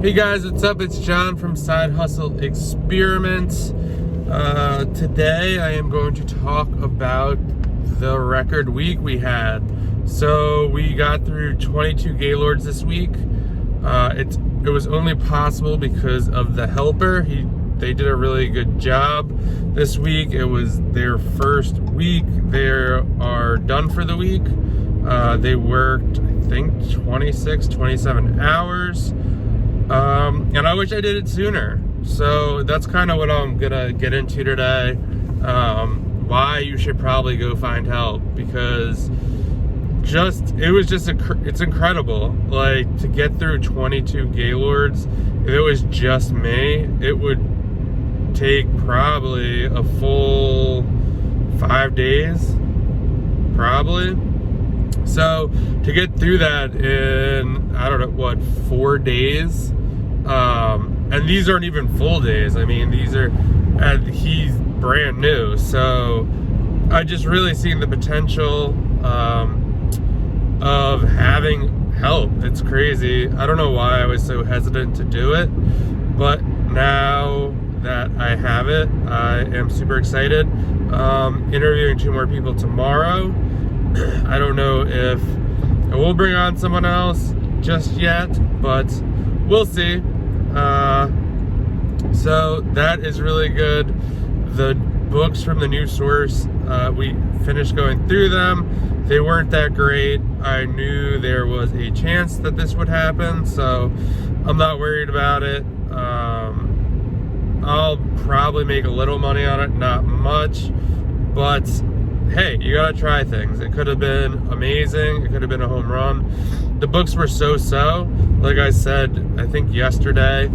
Hey guys, what's up? It's John from Side Hustle Experiments. Today I am going to talk about the record week we had. So we got through 22 Gaylords this week. It was only possible because of the helper. They did a really good job this week. It was their first week. They are done for the week. They worked, I think, 26, 27 hours. And I wish I did it sooner. So that's kind of what I'm gonna get into today. Why you should probably go find help, because it's incredible. Like, to get through 22 Gaylords, if it was just me, it would take probably a full 5 days, probably. So to get through that in, I don't know, what, 4 days? And these aren't even full days. I mean, he's brand new. So I just really seen the potential of having help. It's crazy. I don't know why I was so hesitant to do it, but now that I have it, I am super excited. Interviewing 2 more people tomorrow. I don't know if I will bring on someone else just yet, but we'll see. So that is really good. The books from the new source, we finished going through them. They weren't that great. I knew there was a chance that this would happen, so I'm not worried about it. I'll probably make a little money on it, not much, but hey, you gotta try things. It could have been amazing. It could have been a home run. The books were so-so. Like I said, I think yesterday,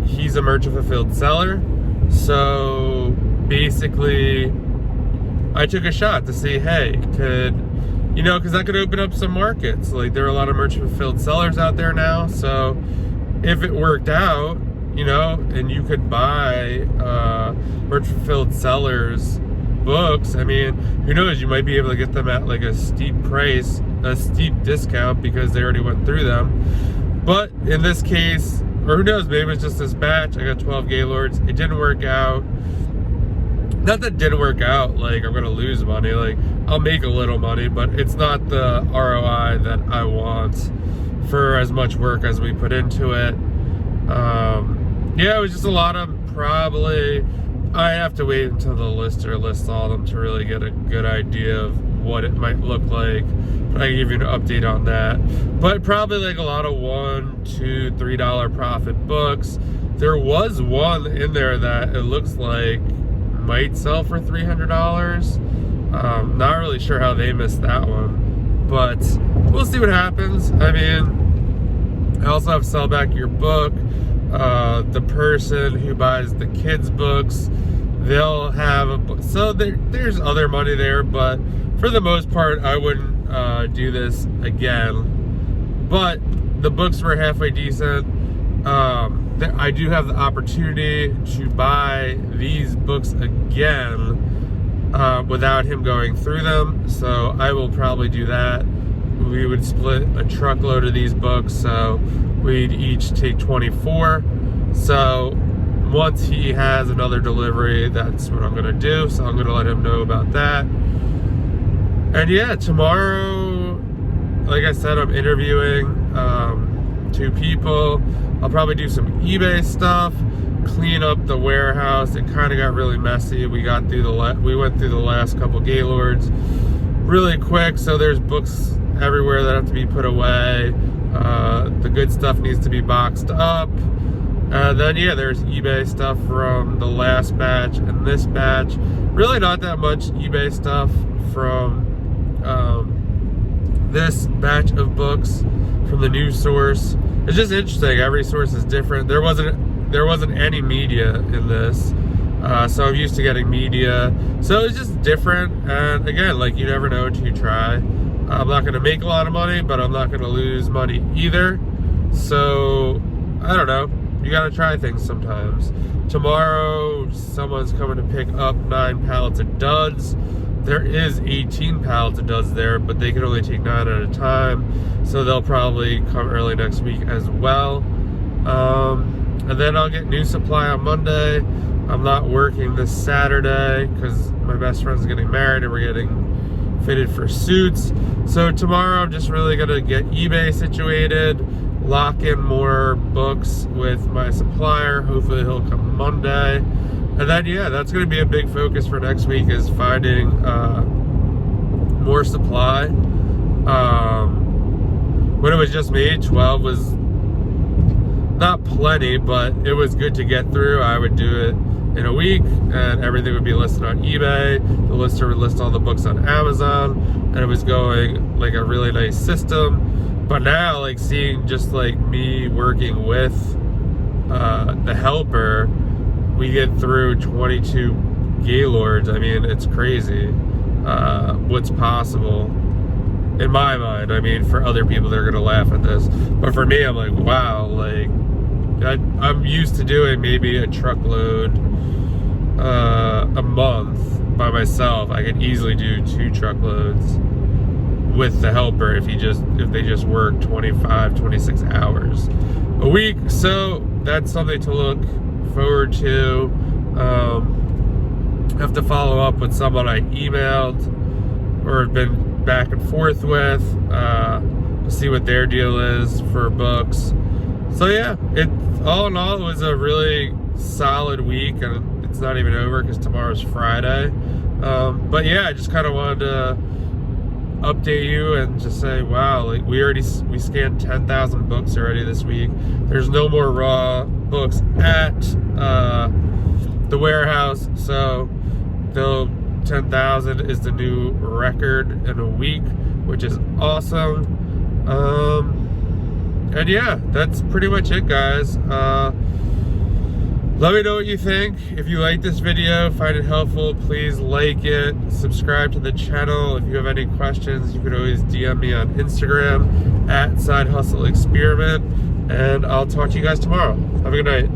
he's a merchant fulfilled seller. So basically, I took a shot to see, hey, because that could open up some markets. Like, there are a lot of merchant fulfilled sellers out there now. So if it worked out, and you could buy merchant fulfilled sellers books, I mean, who knows, you might be able to get them at like a steep price, a steep discount, because they already went through them. But in this case, or who knows, maybe it's just this batch. I got 12 Gaylords. It didn't work out. Not that it didn't work out, like I'm gonna lose money. Like, I'll make a little money, but it's not the ROI that I want for as much work as we put into it. Yeah, it was just a lot of probably, I have to wait until the lister lists all of them to really get a good idea of what it might look like. But I can give you an update on that. But probably like a lot of $1, $2, $3 profit books. There was one in there that it looks like might sell for $300. Not really sure how they missed that one, but we'll see what happens. I mean, I also have Sell Back Your Book. The person who buys the kids' books, they'll have a book. So there's other money there, but for the most part, I wouldn't do this again. But the books were halfway decent. I do have the opportunity to buy these books again without him going through them, so I will probably do that. We would split a truckload of these books, so we'd each take 24. So once he has another delivery, that's what I'm gonna do. So I'm gonna let him know about that. And yeah, tomorrow, like I said, I'm interviewing 2 people. I'll probably do some eBay stuff, clean up the warehouse. It kind of got really messy. We went through the last couple Gaylords really quick, so there's books everywhere that have to be put away. The good stuff needs to be boxed up. And then yeah, there's eBay stuff from the last batch and this batch. Really not that much eBay stuff from this batch of books from the new source. It's just interesting. Every source is different. There wasn't any media in this, so I'm used to getting media. So it's just different. And again, like, you never know until you try. I'm not going to make a lot of money, but I'm not going to lose money either. So I don't know. You got to try things sometimes. Tomorrow, someone's coming to pick up 9 pallets of duds. There is 18 pallets of duds there, but they can only take 9 at a time. So they'll probably come early next week as well. And then I'll get new supply on Monday. I'm not working this Saturday because my best friend's getting married and we're getting fitted for suits. So tomorrow I'm just really gonna get eBay situated, lock in more books with my supplier. Hopefully he'll come Monday. And then, yeah, that's gonna be a big focus for next week, is finding more supply. When it was just me, 12 was not plenty, but it was good to get through. I would do it in a week and everything would be listed on eBay. The lister would list all the books on Amazon, and it was going like a really nice system. But now, like, seeing just like me working with the helper, we get through 22 Gaylords. I mean, it's crazy what's possible in my mind. I mean, for other people, they're gonna laugh at this, but for me, I'm like, wow, like I'm used to doing maybe a truckload a month by myself. I could easily do 2 truckloads with the helper if they just work 25, 26 hours a week. So that's something to look forward to. Have to follow up with someone I emailed or have been back and forth with to see what their deal is for books. So yeah, all in all, it was a really solid week, and it's not even over because tomorrow's Friday. But yeah, I just kind of wanted to update you and just say, wow, like we scanned 10,000 books already this week. There's no more raw books at the warehouse, so the 10,000 is the new record in a week, which is awesome. And yeah, that's pretty much it, guys. Let me know what you think. If you like this video, find it helpful, please like it, subscribe to the channel. If you have any questions, you can always DM me on Instagram @SideHustleExperiment, and I'll talk to you guys tomorrow. Have a good night.